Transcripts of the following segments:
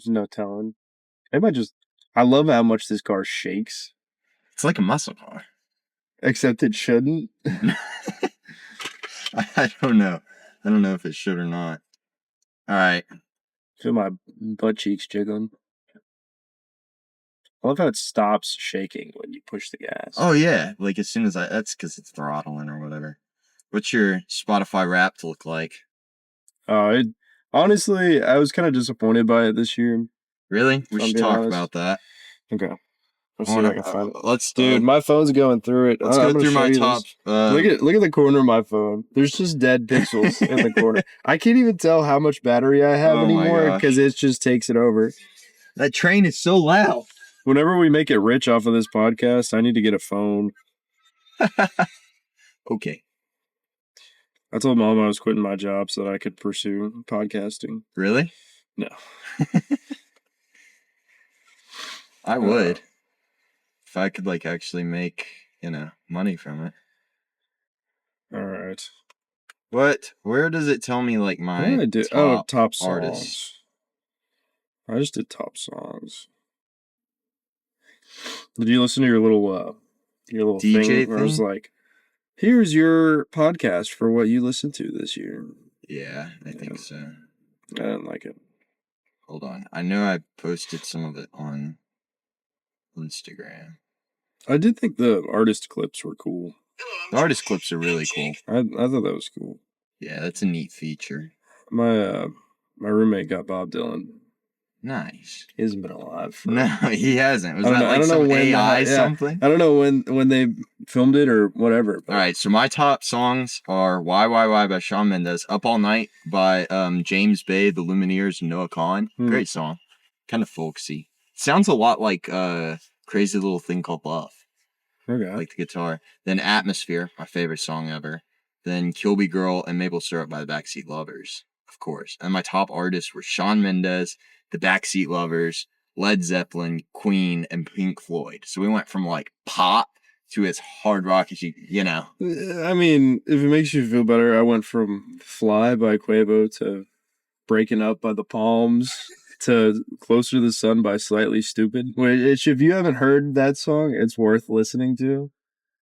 There's no telling. It might just... I love how much this car shakes. It's like a muscle car. Except it shouldn't. I don't know. I don't know if it should or not. All right. Feel my butt cheeks jiggling. I love how it stops shaking when you push the gas. Oh, yeah. Like, as soon as that's because it's throttling or whatever. What's your Spotify Wrapped look like? Honestly, I was kind of disappointed by it this year. Really? We should talk about that. Okay. Let's see if I can find it. Let's Dude, my phone's going through it. Let's go through my top. Look at the corner of my phone. There's just dead pixels in the corner. I can't even tell how much battery I have anymore because it just takes it over. That train is so loud. Whenever we make it rich off of this podcast, I need to get a phone. Okay. I told Mom I was quitting my job so that I could pursue podcasting. Really? No. I would. If I could, actually make, money from it. All right. What? Where does it tell me, my top songs. Artists? I just did top songs. Did you listen to your little DJ thing where I was like, here's your podcast for what you listened to this year? Yeah, I think so. I didn't like it. Hold on. I know I posted some of it on Instagram. I did think the artist clips were cool. The artist clips are really cool. I thought that was cool. Yeah, that's a neat feature. My roommate got Bob Dylan. Nice. He hasn't been alive for... No, he hasn't. Was that some AI something? I don't know when they filmed it or whatever. But... All right, so my top songs are Why by Shawn Mendes, Up All Night by James Bay, The Lumineers, and Noah Kahan. Great song. Kind of folksy. Sounds a lot like Crazy Little Thing Called Love. Okay. Like the guitar. Then Atmosphere, my favorite song ever. Then Kilby Girl and Maple Syrup by the Backseat Lovers, of course. And my top artists were Shawn Mendes, the Backseat Lovers, Led Zeppelin, Queen, and Pink Floyd. So we went from pop to as hard rock as you know. I mean, if it makes you feel better, I went from Fly by Quavo to Breaking Up by the Palms to Closer to the Sun by Slightly Stupid. Which, if you haven't heard that song, it's worth listening to.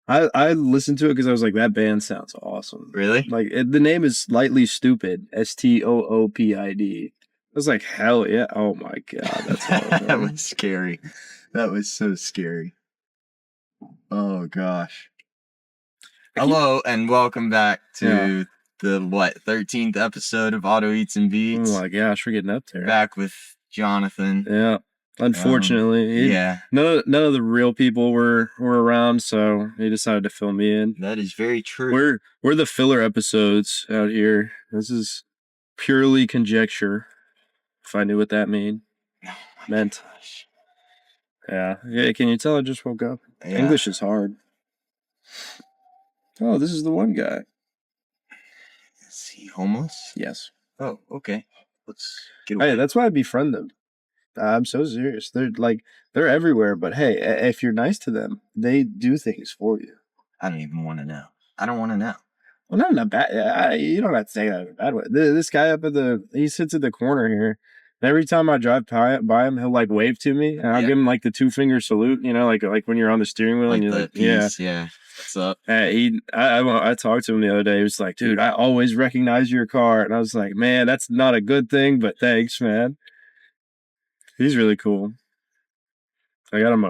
I listened to it because I was like, that band sounds awesome. Really? The name is Slightly Stupid, STOOPID. I was like, hell yeah. Oh my God, that's awesome. That was scary. That was so scary. Oh gosh. Hello and welcome back to the 13th episode of Auto Eats and Beats. Oh my gosh, we're getting up there. Back with Jonathan. Yeah. Unfortunately, none of the real people were around, so he decided to fill me in. That is very true. We're the filler episodes out here. This is purely conjecture. If I knew what that meant. Gosh. Yeah. Can you tell I just woke up? Yeah. English is hard. Oh, this is the one guy. Is he homeless? Yes. Oh, okay. Let's get away. Hey, that's why I befriend them. I'm so serious. They're everywhere, but hey, if you're nice to them, they do things for you. I don't even want to know. I don't want to know. Well, not in a bad... you don't have to say that in a bad way. This guy he sits at the corner here. And every time I drive by him, he'll wave to me, and I'll give him the 2-finger salute. Like when you're on the steering wheel and you're peace, yeah. What's up? I talked to him the other day. He was like, dude, I always recognize your car, and I was like, man, that's not a good thing, but thanks, man. He's really cool. I got him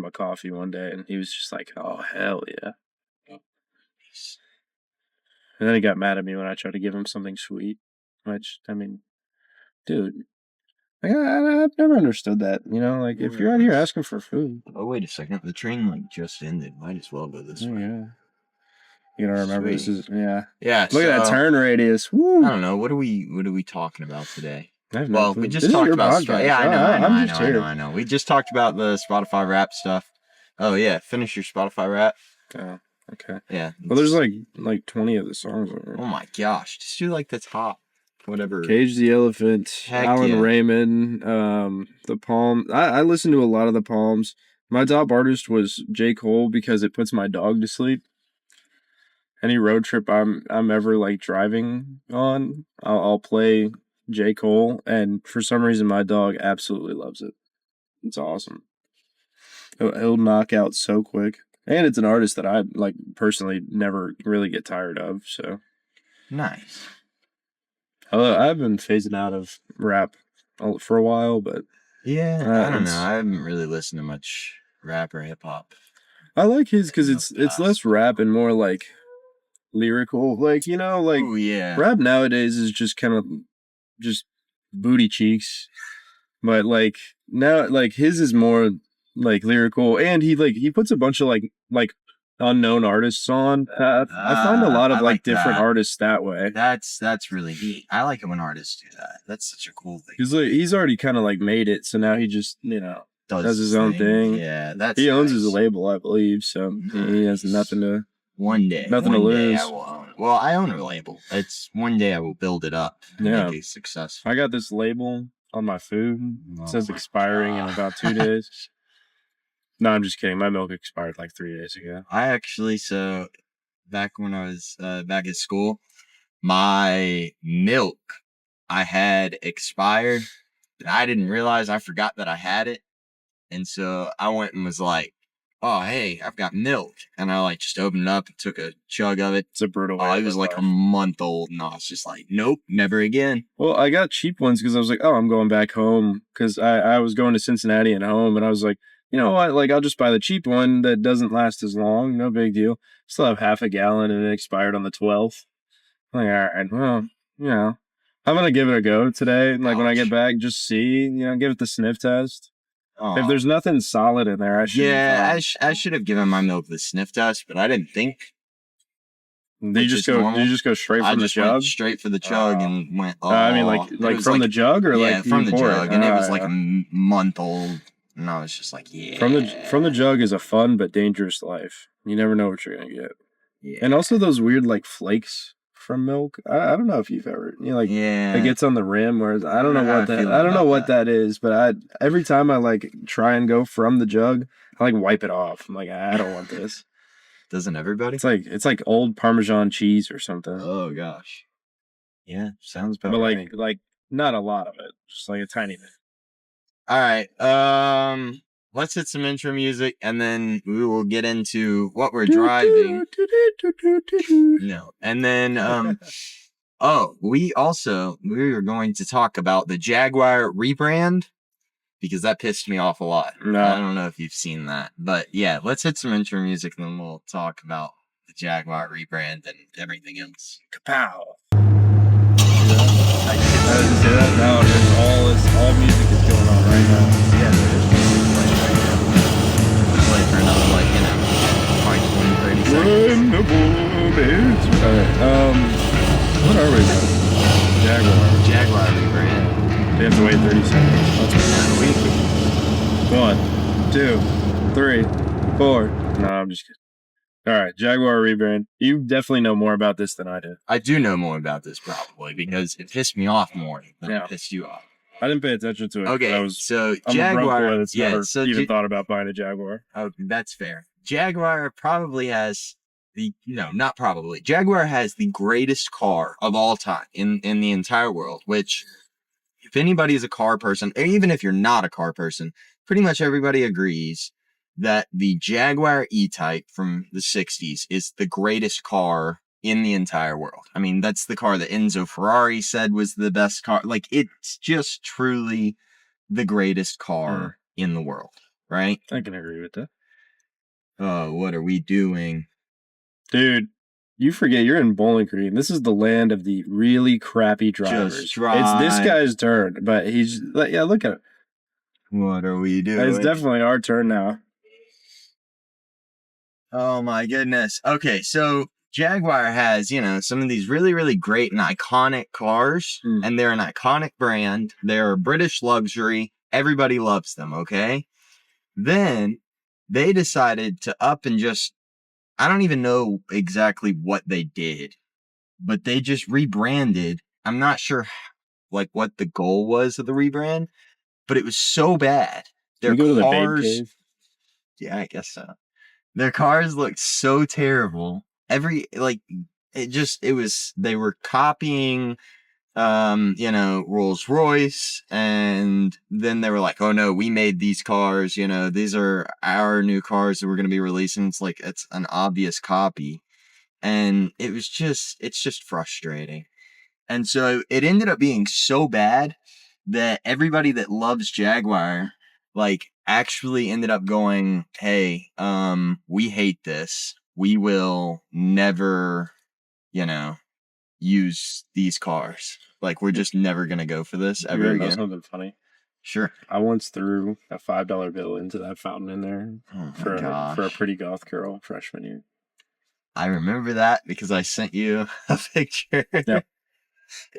a coffee one day, and he was just like, oh hell yeah. And then he got mad at me when I tried to give him something sweet. Which, I mean, dude, I've never understood that. If you're out here asking for food. Oh, wait a second. The train, just ended. Might as well go this way. Yeah. You gotta remember this is, Yeah. Look at that turn radius. Woo. I don't know. What are we talking about today? We just talked about stuff. Yeah, I know. We just talked about the Spotify Wrapped stuff. Oh, yeah. Finish your Spotify Wrap. Oh. Okay. Yeah. Well, there's like 20 of the songs on there. Oh my gosh. Just do the top. Whatever. Cage the Elephant, Alan Raymond, The Palm. I listened to a lot of the Palms. My top artist was J. Cole because it puts my dog to sleep. Any road trip I'm ever driving on, I'll play J. Cole, and for some reason my dog absolutely loves it. It's awesome. He'll knock out so quick. And it's an artist that I like personally never really get tired of. So Nice. although I've been phasing out of rap for a while, but Yeah, I don't know. I haven't really listened to much rap or hip hop. I like his because in the it's past. less rap and more like lyrical. Like like Oh yeah. rap nowadays is just kind of just booty cheeks, but like now like his is more like lyrical, and he puts a bunch of like unknown artists on. I find a lot of I like like different that. artists that way. That's really neat. I like it when artists do that. That's such a cool thing. Because like, he's already kind of like made it, so now he just does his own thing. Yeah, that's He owns his nice. label, I believe, so he has nothing to One day to I lose. will own it. Well, I own a label. It's one day I will build it up and make it successful. I got this label on my food. It says expiring in about 2 days. No, I'm just kidding. My milk expired like 3 days ago. I actually, so back when I was back at school, my milk I had expired, and I didn't realize. I forgot that I had it, and so I went and was like, "Oh, hey, I've got milk," and I like just opened it up and took a chug of it. It's a brutal way. Oh, it was like a month old, and I was just like, "Nope, never again." Well, I got cheap ones because I was like, "Oh, I'm going back home," because I was going to Cincinnati and home, and I was like, you know what? Like, I'll just buy the cheap one that doesn't last as long. No big deal. Still have half a gallon, and it expired on the 12th. I'm like, all right, well, I'm gonna give it a go today. Like when I get back, just see, give it the sniff test. If there's nothing solid in there, I should. Yeah, I should have given my milk the sniff test, but I didn't think. Did you just go straight from the jug? Went straight for the chug and went. Oh, I mean, like from the jug, or yeah, like from the jug, and it was like yeah. a month old, and I was just like, yeah. From the jug is a fun but dangerous life. You never know what you're gonna get. Yeah. And also those weird like flakes from milk. I don't know if you've ever it gets on the rim, or I don't know what that. I don't know what that is, but every time I like try and go from the jug, I like wipe it off. I'm like, I don't want this. Doesn't everybody? It's like old Parmesan cheese or something. Oh gosh. Yeah, sounds about right. But like not a lot of it, just like a tiny bit. All right. Let's hit some intro music, and then we will get into what we're driving. No, and then we were going to talk about the Jaguar rebrand, because that pissed me off a lot. No. I don't know if you've seen that, but yeah, let's hit some intro music, and then we'll talk about the Jaguar rebrand and everything else. Kapow! I didn't see that. No, all music is going on right now. Yeah, there is music playing right now. Play for another probably 20, 30 seconds. Alright, what are we doing? Jaguar rebrand. They have to wait 30 seconds. Let's 1, 2, 3, 4. No, I'm just kidding. Alright, Jaguar rebrand. You definitely know more about this than I do. I do know more about this probably, because it pissed me off more than it pissed you off. I didn't pay attention to it. Okay, I'm Jaguar. A broke boy that's never even thought about buying a Jaguar. Oh, that's fair. Jaguar probably has not probably. Jaguar has the greatest car of all time in the entire world, which, if anybody is a car person, or even if you're not a car person, pretty much everybody agrees that the Jaguar E-Type from the 60s is the greatest car in the entire world. I mean, that's the car that Enzo Ferrari said was the best car. Like, it's just truly the greatest car in the world, right? I can agree with that. What are we doing? Dude, you forget you're in Bowling Green. This is the land of the really crappy drivers. Just drive. It's this guy's turn, but look at it. What are we doing? It's definitely our turn now. Oh my goodness. Okay, so Jaguar has, some of these really, really great and iconic cars, and they're an iconic brand. They're a British luxury. Everybody loves them, okay? Then they decided to up and just, I don't even know exactly what they did, but they just rebranded. I'm not sure what the goal was of the rebrand, but it was so bad. Their cars, to the Babe Cave? Yeah, I guess so. Their cars looked so terrible. They were copying Rolls Royce, and then they were like, "Oh no, we made these cars. These are our new cars that we're going to be releasing." It's like it's an obvious copy, and it's just frustrating. And so it ended up being so bad that everybody that loves Jaguar, like, actually ended up going, "Hey, we hate this. We will never, you know, use these cars. Like, we're just never gonna go for this You ever wanna know again." something funny? Sure. I once threw a $5 bill into that fountain in there Oh my for a gosh. pretty goth girl freshman year. I remember that because I sent you a picture. Yep.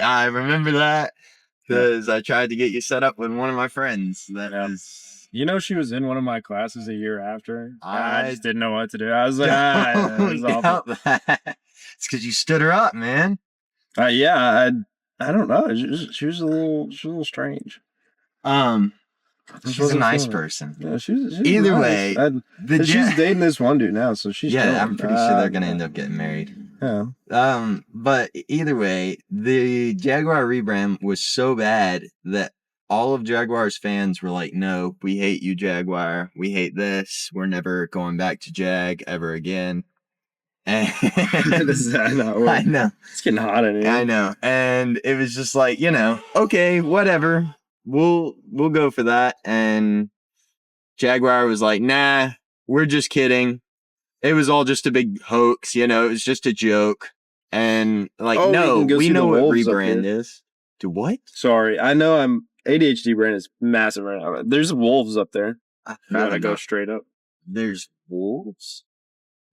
I remember that Yep. because I tried to get you set up with one of my friends. That Yep. was. You know, she was in one of my classes a year after. I I just didn't know what to do. I was like, it don't was awful. doubt that. It's because you stood her up, man. Yeah, I don't know. She was a little strange. She's a nice person. Yeah, she's Either nice. way, She's dating this one dude now, so she's yeah, chilling. I'm pretty sure they're gonna end up getting married. Yeah. But either way, the Jaguar rebrand was so bad that all of Jaguar's fans were like, "No, we hate you, Jaguar. We hate this. We're never going back to Jag ever again." And Does that not work? I know. It's getting hot in here. I know. And it was just like, okay, whatever. We'll go for that. And Jaguar was like, "Nah, we're just kidding. It was all just a big hoax, it was just a joke." And like, Oh, no, we can go we see know the what wolves up rebrand here. is. Do what? Sorry, I know ADHD brain is massive right now. There's wolves up there. I You gotta go straight up. There's wolves.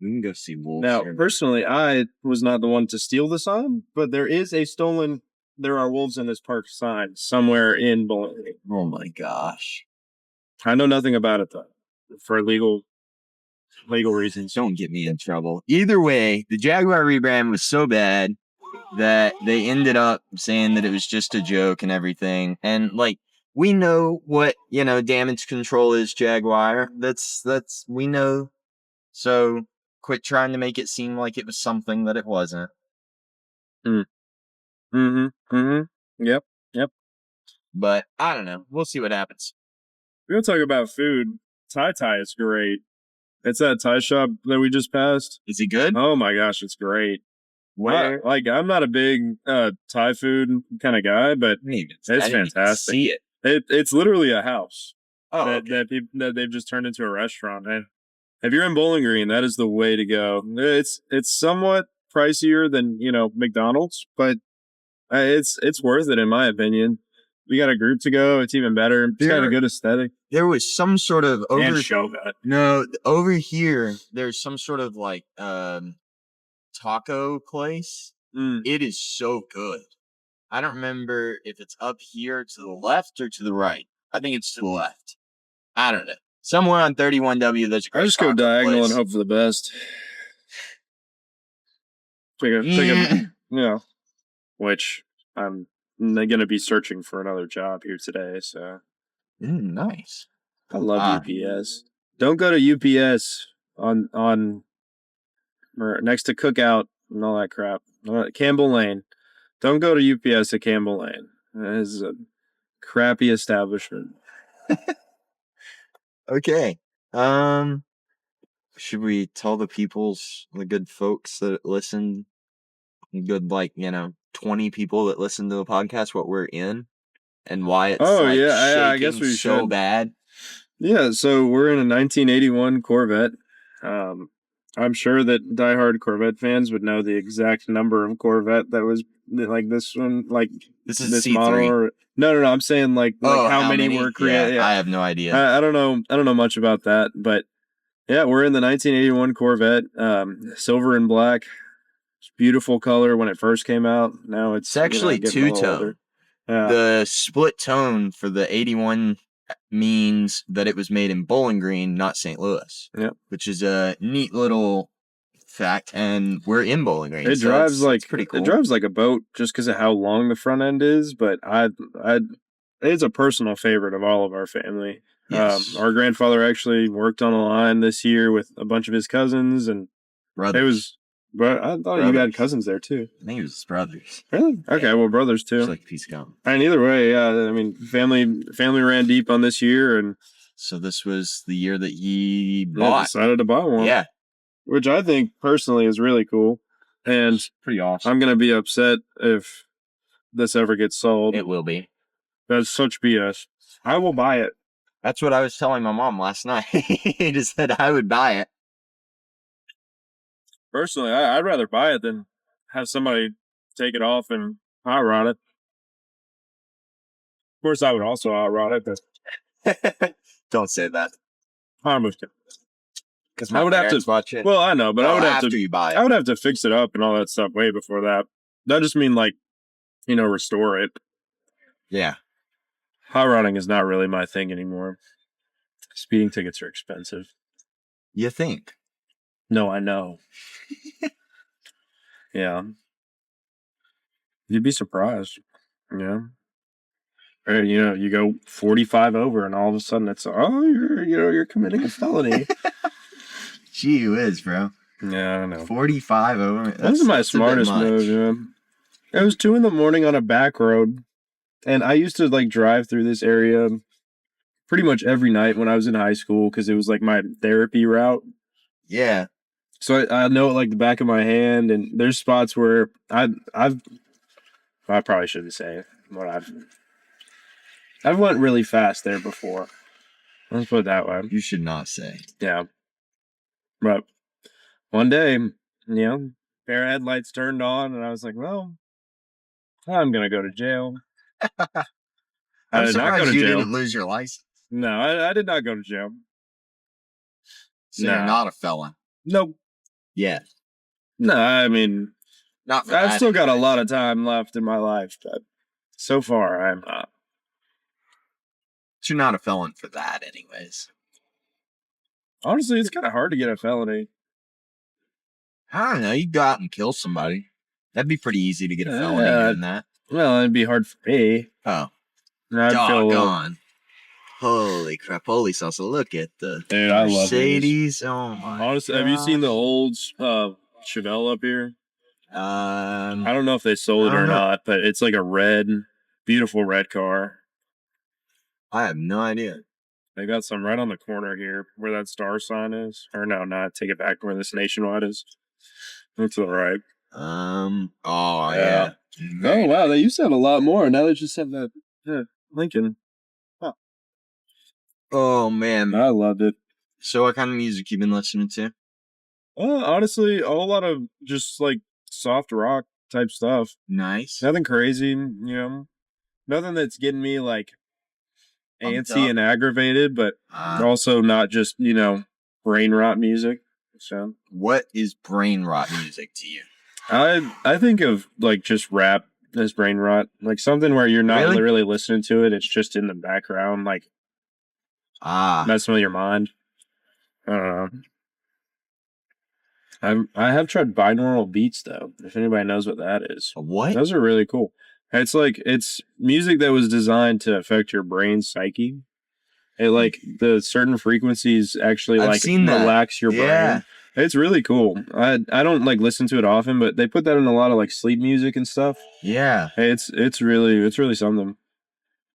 We can go see wolves. Now, here. personally, I was not the one to steal the sign, but there is a stolen "There are wolves in this park" sign somewhere in Bowling Green. Oh my gosh. I know nothing about it though, for legal reasons. Don't get me in trouble. Either way, the Jaguar rebrand was so bad that they ended up saying that it was just a joke and everything. And like, we know what, damage control is, Jaguar. That's we know. So quit trying to make it seem like it was something that it wasn't. Yep. But I don't know. We'll see what happens. We're gonna talk about food. Thai is great. It's that Thai shop that we just passed. Is he good? Oh my gosh, it's great. Where? I'm not a big Thai food kind of guy, but it's fantastic. See it. It's literally a house Okay. that they've just turned into a restaurant. And if you're in Bowling Green, that is the way to go. It's somewhat pricier than McDonald's, but it's worth it in my opinion. We got a group to go. It's even better. It's got a good aesthetic. There was some sort of over here. There's some sort of like taco place. It is so good. I don't remember if it's up here to the left or to the right. I think it's to the left. I don't know. Somewhere on 31W, there's a great I just go diagonal place. and hope for the best. Which I'm going to be searching for another job here today. So nice. I love UPS. Don't go to UPS on or next to Cookout and all that crap. Campbell Lane. Don't go to UPS at Campbell Lane. It is a crappy establishment. Okay. Should we tell the good folks that listen, good 20 people that listen to the podcast, what we're in and why it's I guess we so should. bad? Yeah, so we're in a 1981 Corvette. I'm sure that diehard Corvette fans would know the exact number of Corvette that was like this one, like this is this C3. model. Or, no, I'm saying like how many were created. Yeah, I have no idea. I don't know much about that, but yeah, we're in the 1981 Corvette, silver and black. It's beautiful color when it first came out. Now it's actually two-tone. Yeah. The split tone for the 81 means that it was made in Bowling Green, not St. Louis. Yeah, which is a neat little fact. And we're in Bowling Green. It drives like pretty cool. It drives like a boat just because of how long the front end is. But it's a personal favorite of all of our family. Yes. Our grandfather actually worked on a line this year with a bunch of his cousins, and brothers. But I thought you had Brothers. cousins there too. I think it was his brothers. Really? Okay, Yeah. well, brothers too. It's like a piece of gum. And either way, yeah. I mean, family ran deep on this year, and So this was the year that he yeah, bought. decided to buy one. Yeah, Which I think personally is really cool. And pretty awesome. I'm gonna be upset if this ever gets sold. It will be. That's such BS. I will buy it. That's what I was telling my mom last night. He just said I would buy it. Personally, I'd rather buy it than have somebody take it off and hot rod it. Of course, I would also hot rod it, but Don't say that. I'm with you. Because I would have to watch it. Well, I know, but I would have after to. you buy it. I would have to fix it up and all that stuff way before that. That just mean like, restore it. Yeah. Hot rodding is not really my thing anymore. Speeding tickets are expensive. You think? No, I know. Yeah. You'd be surprised. Yeah. Or, you go 45 over and all of a sudden it's, you're committing a felony. Gee whiz, bro. Yeah, I know. 45 over. That was my smartest move, yeah. It was 2 a.m. on a back road, and I used to drive through this area pretty much every night when I was in high school because it was like my therapy route. Yeah. So I know it like the back of my hand, and there's spots where I probably shouldn't say what I've went really fast there before. Let's put it that way. You should not say. Yeah. But one day, pair of headlights turned on, and I was like, well, I'm going to go to jail. I'm did not surprised go to you jail. didn't lose your license. No, I did not go to jail. So you're not a felon. Nope. Yeah. No, I mean, Not for I've that still got a anyways. lot of time left in my life, but so far I'm not. But you're not a felon for that anyways. Honestly, it's kind of hard to get a felony. I don't know. You go out and kill somebody. That'd be pretty easy to get a felony doing that. Well, it'd be hard for me. Oh. I'd feel a little- Doggone. Holy crap. Holy salsa. Look at the Dude, I love these. Mercedes. Oh my Honestly, have you seen the old Chevelle up here? I don't know if they sold it I or don't know. not, but it's like a beautiful red car. I have no idea. They got some right on the corner here where that star sign is. Or no, not take it back where this Nationwide is. That's all right. Oh Yeah. yeah. Oh wow, they used to have a lot more. Now they just have that Lincoln. Oh man. I loved it. So what kind of music you been listening to? Honestly, a whole lot of just like soft rock type stuff. Nice. Nothing crazy, Nothing that's getting me like Pumped antsy up. and aggravated, but also not just, brain rot music. So What is brain rot music to you? I think of like just rap as brain rot. Like something where you're not really listening to it, it's just in the background, like messing with your mind. I don't know. I have tried binaural beats though, if anybody knows what that is. What? Those are really cool. It's music that was designed to affect your brain psyche. The certain frequencies actually I've seen that. relax your brain. It's really cool. I don't listen to it often, but they put that in a lot of sleep music and stuff. Yeah. It's really something.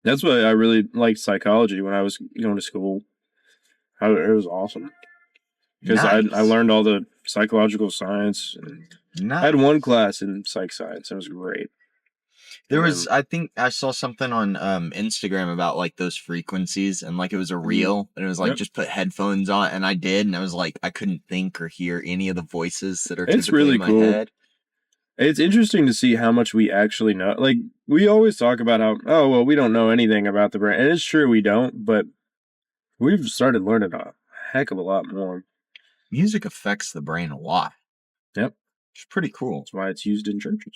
That's why I really liked psychology when I was going to school. It was awesome. Because Nice. I learned all the psychological science. Nice. I had one class in psych science. It was great. There was, I think I saw something on Instagram about those frequencies and it was a reel and it was Yep. just put headphones on and I did and I was I couldn't think or hear any of the voices that are It's typically really in my cool. head. It's interesting to see how much we actually know. We always talk about how, we don't know anything about the brain. And it's true we don't, but we've started learning a heck of a lot more. Music affects the brain a lot. Yep. It's pretty cool. That's why it's used in churches.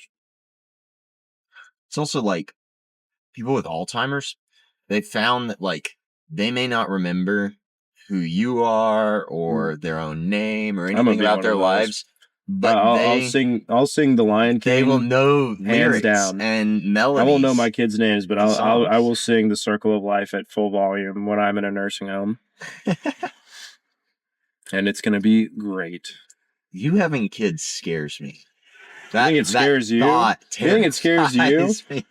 It's also people with Alzheimer's, they found that they may not remember who you are or their own name or I'm gonna anything be about one their of those. lives, but I'll sing the Lion King. they will know lyrics down. and melodies. I won't know my kids' names, but and I will sing The Circle of Life at full volume when I'm in a nursing home. And it's going to be great. You having kids scares me. You think it scares you? You think it scares you? Me.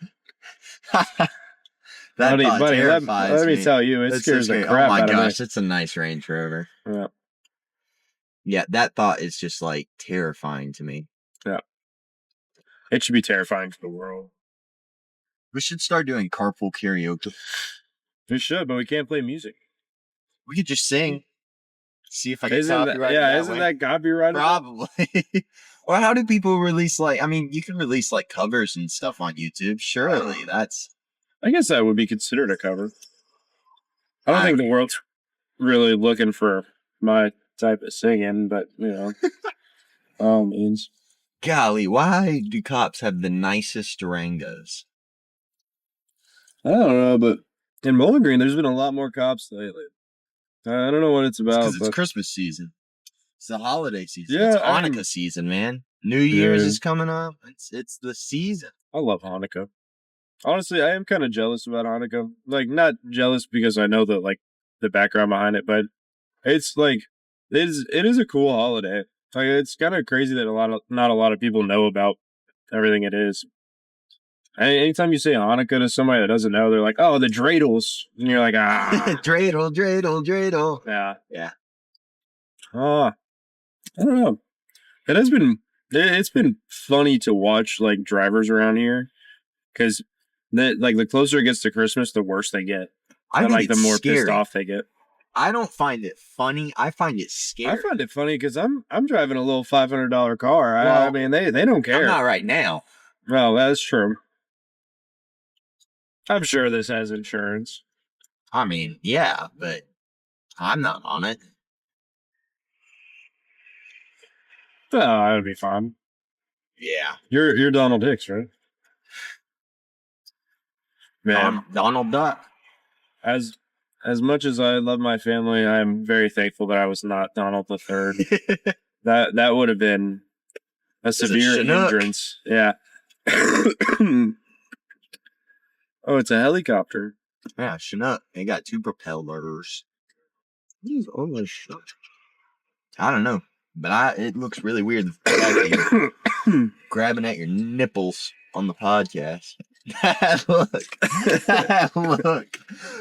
Buddy, terrifies let me me. tell you, it That's scares so the scary. crap Oh my out gosh, of it's a nice Range Rover. me. Yeah. Yeah, that thought is just like terrifying to me. Yeah. It should be terrifying for the world. We should start doing carpool karaoke. We should, but we can't play music. We could just sing. See if I can Isn't copyright that way. copyrightable? Probably. Or how do people release you can release like covers and stuff on YouTube. Surely that's. I guess that would be considered a cover. I don't think the world's really looking for my type of singing, but by all means. Golly, why do cops have the nicest Durangos? I don't know, but in Bowling Green, there's been a lot more cops lately. I don't know what it's about. Because it's Christmas season. It's the holiday season. Yeah, it's Hanukkah season, man. New Year's is coming up. It's the season. I love Hanukkah. Honestly, I am kind of jealous about Hanukkah. Like, not jealous because I know the background behind it, but it's like it is a cool holiday. Like, it's kind of crazy that not a lot of people know about everything it is. Anytime you say Hanukkah to somebody that doesn't know, they're like, "Oh, the dreidels," and you're like, "Ah, dreidel." Yeah. I don't know. It's been funny to watch like drivers around here because the closer it gets to Christmas, the worse they get. And the more pissed off they get. I don't find it funny. I find it scary. I find it funny because I'm driving a little $500 car. I mean, they don't care. I'm not right now. Well, that's true. I'm sure this has insurance. I mean, yeah, but I'm not on it. Oh, that would be fun. Yeah. You're Donald Hicks, right? Man, Donald Duck. As much as I love my family, I'm very thankful that I was not Donald III. that would have been a severe hindrance. Yeah. Oh, it's a helicopter. Yeah, Chinook. They got 2 propellers. I don't know, but it looks really weird. Grabbing at your nipples on the podcast. Look.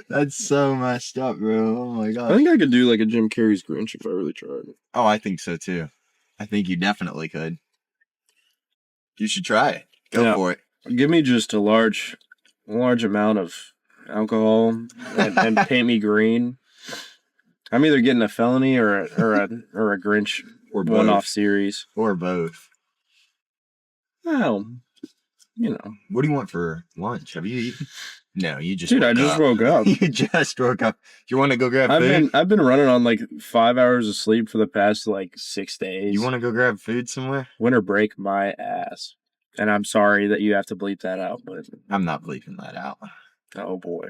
That's so messed up, bro. Oh my god. I think I could do like a Jim Carrey's Grinch if I really tried. Oh, I think so too. I think you definitely could. You should try it. Go for it. Give me just a large amount of alcohol and paint me green. I'm either getting a felony or a Grinch or one-off series or both. Well, What do you want for lunch? Have you eaten? No, you just. Dude, I just woke up. You just woke up. You want to go grab food? I've been running on like 5 hours of sleep for the past like 6 days. You want to go grab food somewhere? Winter break my ass. And I'm sorry that you have to bleep that out, but I'm not bleeping that out. Oh boy.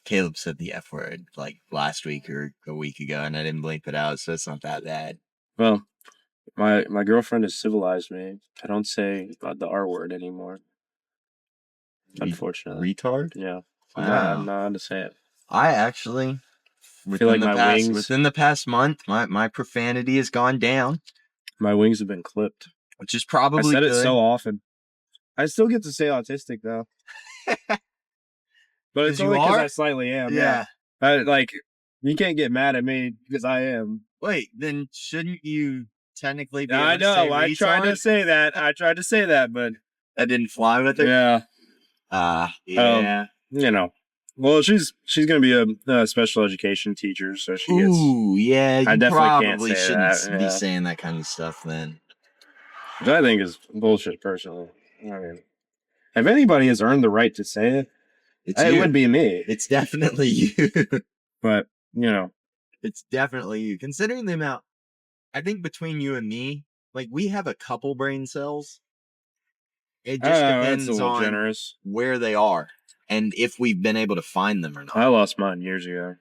Caleb said the F word like last week or a week ago, and I didn't bleep it out, so it's not that bad. Well, my girlfriend has civilized me. I don't say the R word anymore. Unfortunately. Retard? Yeah. Wow. I'm not to say it. I actually feel like within the past month, my profanity has gone down. My wings have been clipped. Which is probably I said good. it so often. I still get to say autistic though. But it's only because I slightly am. Yeah. You can't get mad at me because I am. Wait, then shouldn't you technically be able I know. to say I tried to say that. But that didn't fly with her. Yeah. Yeah. Well, she's gonna be a special education teacher, so she gets. Ooh, yeah. I definitely shouldn't be saying that kind of stuff then. Which I think is bullshit, personally. I mean, if anybody has earned the right to say it, it would be me. It's definitely you. But, it's definitely you. Considering the amount, I think between you and me, like, we have a couple brain cells. It just depends on generous. Where they are and if we've been able to find them or not. I lost mine years ago.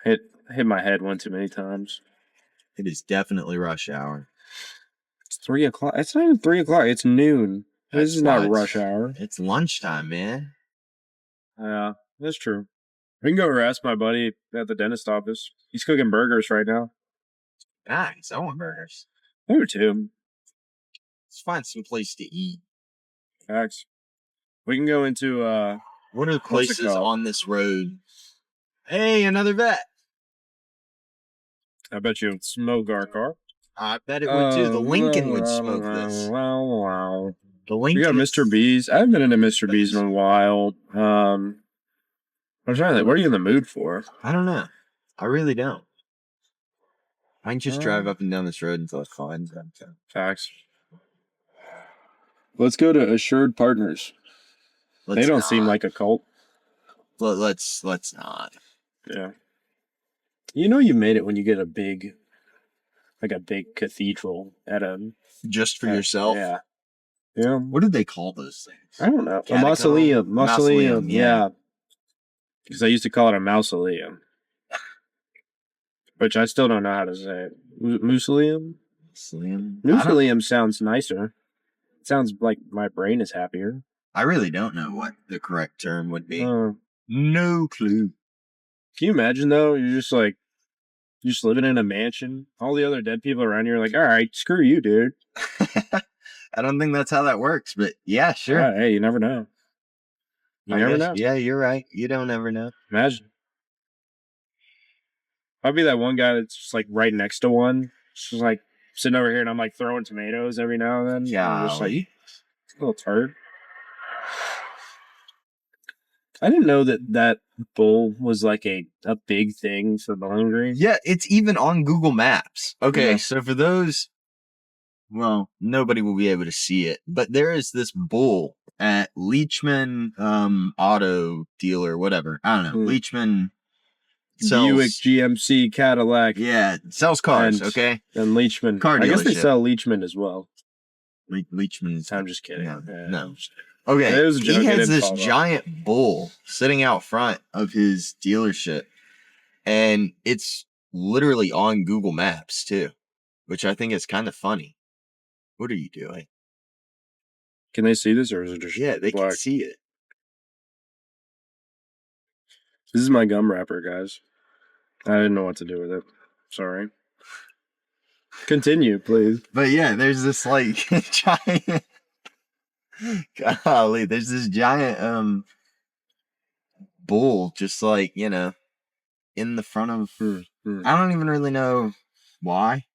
Hit my head one too many times. It is definitely rush hour. It's 3 o'clock. It's not even 3 o'clock. It's noon. This is not rush hour. It's lunchtime, man. Yeah, that's true. We can go harass my buddy at the dentist office. He's cooking burgers right now. Nice. I want burgers. I do too. Let's find some place to eat. Facts. We can go into What are the What's it places called? on this road? Hey, another Vette. I bet you it would smoke our car. I bet it would too. The Lincoln would smoke this. The We Lincoln. got Mr. B's. I haven't been into Mr. B's in a while. I'm trying to think. What are you in the mood for? I don't know. I really don't. I can just drive up and down this road until I find them. Facts. Let's go to Assured Partners. They don't seem like a cult. Let's not. Yeah. You know you made it when you get a big cathedral at a Just for yourself? Yeah. Yeah. What did they call those things? I don't know. A Catacomb? mausoleum. Mausoleum, Yeah. Because I used to call it a mausoleum. Which I still don't know how to say it. Mausoleum? Mausoleum sounds nicer. It sounds like my brain is happier. I really don't know what the correct term would be. No clue. Can you imagine though? You're just living in a mansion. All the other dead people around you are like, all right, screw you, dude. I don't think that's how that works, but yeah, sure. Yeah, hey, you never know. You never know. Yeah, you're right. You don't ever know. Imagine. I'd be that one guy that's just like right next to one. Just like sitting over here and I'm like throwing tomatoes every now and then. Yeah. Just like a little turd. I didn't know that bull was like a big thing for Bowling Green. Yeah, it's even on Google Maps. Okay, Yeah. so for those, well, nobody will be able to see it, but there is this bull at Leachman Auto Dealer, whatever. I don't know. Leachman sells Buick, GMC, Cadillac. Yeah, sells cars, okay? And Leachman. Car I guess they dealership. sell Leachman as well. Leachman's. I'm just kidding. No. Okay, It was a joke. he I has didn't this follow. giant bull sitting out front of his dealership, and it's literally on Google Maps too, which I think is kind of funny. What are you doing? Can they see this, or is it just Yeah, they black? can see it. This is my gum wrapper, guys. I didn't know what to do with it. Sorry. Continue, please. But yeah, there's this like giant. Golly, there's this giant bull, just like in the front of. I don't even really know why.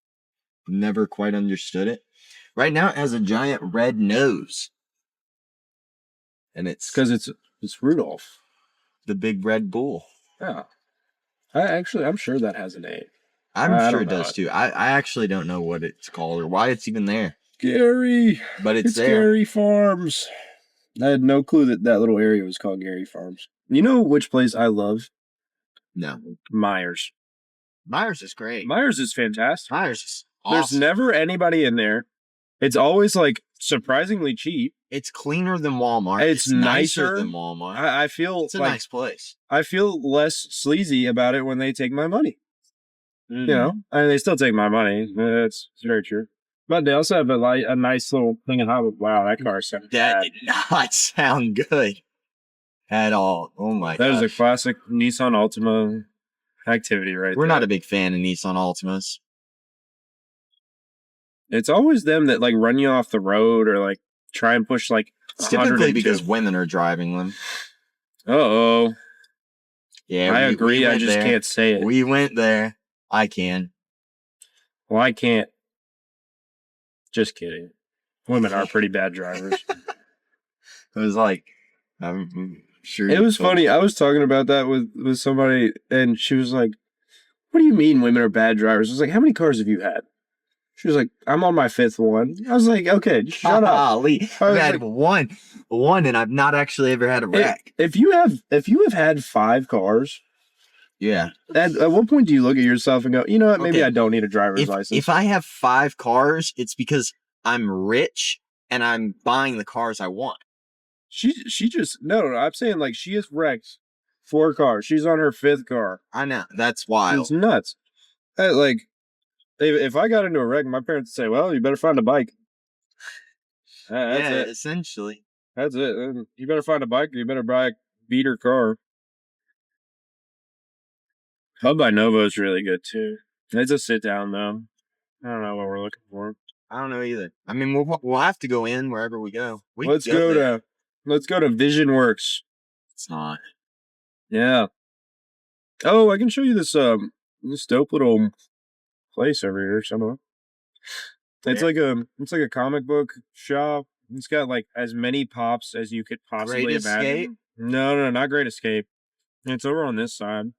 Never quite understood it. Right now, it has a giant red nose, and it's because it's Rudolph, the big red bull. Yeah, I'm sure that has a name. I'm sure it does too. I actually don't know what it's called or why it's even there. Gary, but it's there. Gary Farms. I had no clue that little area was called Gary Farms. You know which place I love? No, Myers. Myers is great. Myers is fantastic. Myers is awesome. There's never anybody in there. It's always like surprisingly cheap. It's cleaner than Walmart. It's nicer than Walmart. I feel it's a nice place. I feel less sleazy about it when they take my money. Mm-hmm. You know, I mean, they still take my money. It's very true. But they also have a nice little thing of how, wow, that car sounds That did not sound good at all. Oh my god. That is a classic Nissan Altima activity right there. We're not a big fan of Nissan Altimas. It's always them that like run you off the road or like try and push like it's typically because women are driving them. Uh-oh. Yeah, I agree. I just can't say it. We went there. I can. Well, I can't. Just kidding. Women are pretty bad drivers. It was like, I'm sure. It was funny. I was talking about that with somebody, and she was like, "What do you mean women are bad drivers?" I was like, "How many cars have you had?" She was like, "I'm on my 5th one." I was like, "Okay, shut up." I've had one, and I've not actually ever had a wreck. If you have had 5 cars, yeah. At what point do you look at yourself and go, you know what? Maybe I don't need a driver's license. If I have 5 cars, it's because I'm rich and I'm buying the cars I want. She just no. I'm saying like she has wrecked 4 cars. She's on her 5th car. I know, that's wild. It's nuts. Like if I got into a wreck, my parents would say, "Well, you better find a bike." That's it. Essentially. That's it. You better find a bike, or you better buy a beater car. Hub by Novo is really good too. It's a sit down though. I don't know what we're looking for. I don't know either. I mean, we'll have to go in wherever we go. Let's go to VisionWorks. It's not. Yeah. Oh, I can show you this dope little place over here somewhere. It's like a comic book shop. It's got like as many pops as you could possibly Great imagine. Escape? No, not Great Escape. It's over on this side.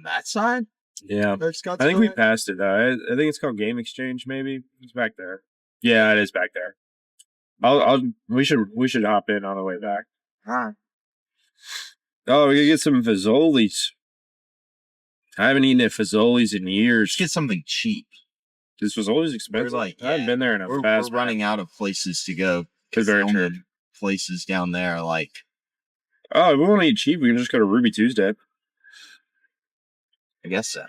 That side? Yeah. I think we passed it though. I think it's called Game Exchange. Maybe it's back there. Yeah, it is back there. We should hop in on the way back. All right. Oh, we could get some Fazoli's. I haven't eaten at Fazoli's in years. Let's get something cheap. This was always expensive. I haven't been there in a fast. We're running out of places to go. Very true. Places down there like. Oh, if we want to eat cheap, we can just go to Ruby Tuesday. I guess so.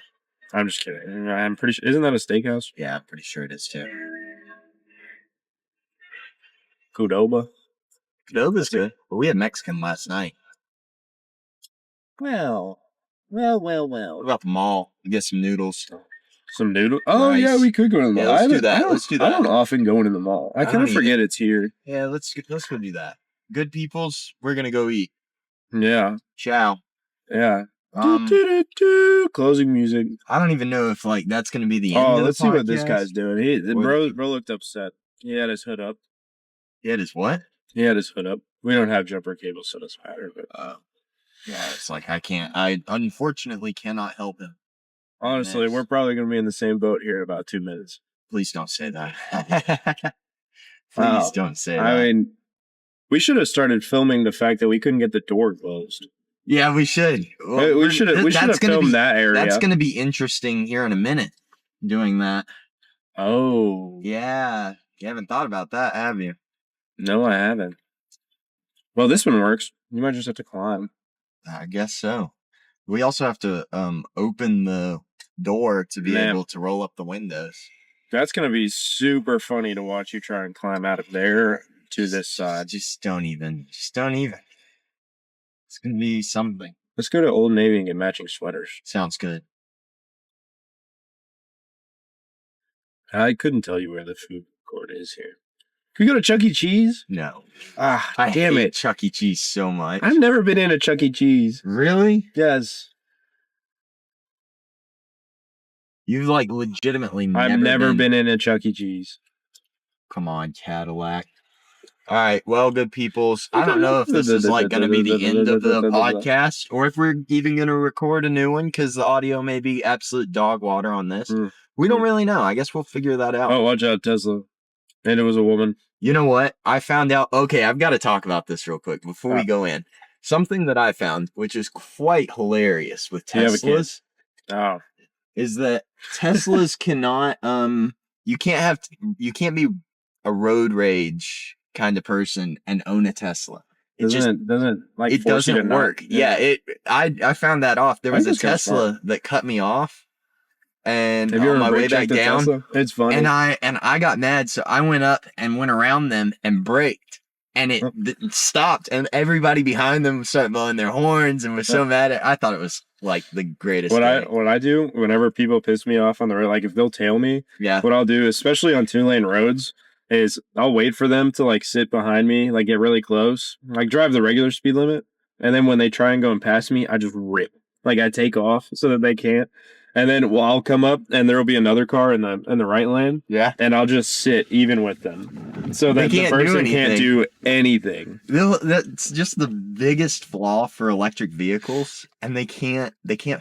I'm just kidding. I'm pretty sure. Isn't that a steakhouse? Yeah, I'm pretty sure it is too. Qdoba. Qdoba's good. But we had Mexican last night. Well. What about the mall? Get some noodles. Some noodles? Oh, Rice. Yeah, we could go to the mall. Yeah, let's do that. I don't often go into the mall. I kind of forget it's here. Yeah, let's go do that. Good peoples, we're going to go eat. Yeah. Ciao. Yeah. Closing music. I don't even know if like that's going to be the end of the let's podcast. see what this guy's doing. Bro looked upset. He had his hood up. He had his what? He had his hood up. We don't have jumper cables, so it doesn't matter. But yeah, it's like I unfortunately cannot help him. Honestly, we're probably going to be in the same boat here in about 2 minutes. Please don't say that. Please don't say that. I mean, we should have started filming the fact that we couldn't get the door closed. Yeah, we should. Well, we should have filmed that area. That's going to be interesting here in a minute, doing that. Oh. Yeah. You haven't thought about that, have you? No, I haven't. Well, this one works. You might just have to climb. I guess so. We also have to open the door to be able to roll up the windows. That's going to be super funny to watch you try and climb out of there to this side. Just don't even. It's going to be something. Let's go to Old Navy and get matching sweaters. Sounds good. I couldn't tell you where the food court is here. Can we go to Chuck E. Cheese? No. I hate Chuck E. Cheese so much. I've never been in a Chuck E. Cheese. Really? Yes. You've like legitimately I've never been in a Chuck E. Cheese. Come on, Cadillac. All right, well, good peoples. I don't know if this is like going to be the end of the podcast or if we're even going to record a new one because the audio may be absolute dog water on this. We don't really know. I guess we'll figure that out. Oh, watch out, Tesla. And it was a woman. You know what? I found out. Okay, I've got to talk about this real quick before we go in. Something that I found, which is quite hilarious with Teslas, is that Teslas cannot. You can't be a road rage kind of person and own a Tesla. It doesn't work. Yeah. I found that off. There was a Tesla that cut me off. And on my way back down, Tesla? It's funny. And I got mad, so I went up and went around them and braked, and it stopped, and everybody behind them started blowing their horns and was so mad. I thought it was like the greatest. What I do whenever people piss me off on the road, like if they'll tail me, what I'll do, especially on 2-lane roads, is I'll wait for them to like sit behind me, like get really close, like drive the regular speed limit, and then when they try and go and pass me, I just rip, like I take off so that they can't. And then I'll come up, and there will be another car in the right lane. Yeah. And I'll just sit even with them, so that the person can't do anything. That's just the biggest flaw for electric vehicles, and they can't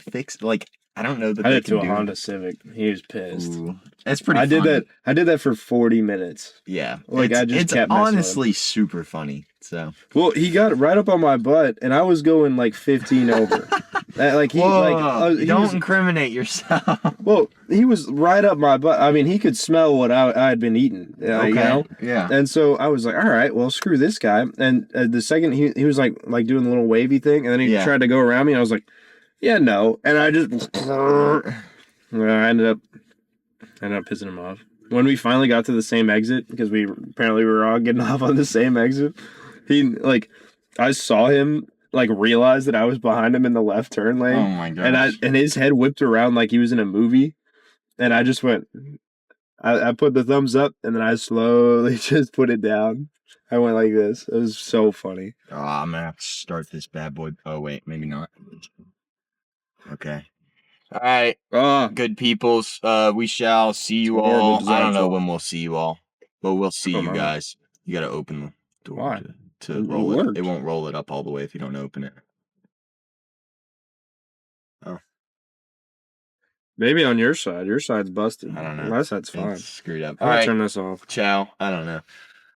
fix. Like I don't know that I did to a Honda Civic. He was pissed. Ooh, that's pretty. I did that for 40 minutes. Yeah. Like it's kept honestly super funny. So he got right up on my butt, and I was going like 15 over. Don't incriminate yourself. Well, he was right up my butt. I mean, he could smell what I had been eating. Okay. You know? Yeah. And so I was like, all right, well, screw this guy. And the second he was like doing the little wavy thing, and then he tried to go around me, and I was like, yeah, no. And I just I ended up pissing him off. When we finally got to the same exit, because we were all getting off on the same exit, I saw him realize that I was behind him in the left turn lane. Oh my gosh. And his head whipped around like he was in a movie. And I just went, I put the thumbs up and then I slowly just put it down. I went like this. It was so funny. Oh, I'm gonna have to start this bad boy. Oh wait, maybe not. Okay. All right, Ah, good peoples. We shall see you horrible all. I design don't know fault. when we'll see you all, but we'll see Come you on. guys. You gotta open the door Why? to It roll it. worked. It won't roll it up all the way if you don't open it. Oh, Maybe on your side. Your side's busted. I don't know. My side's It's fine. screwed up. I'm All gonna right. turn this off. Ciao. I don't know.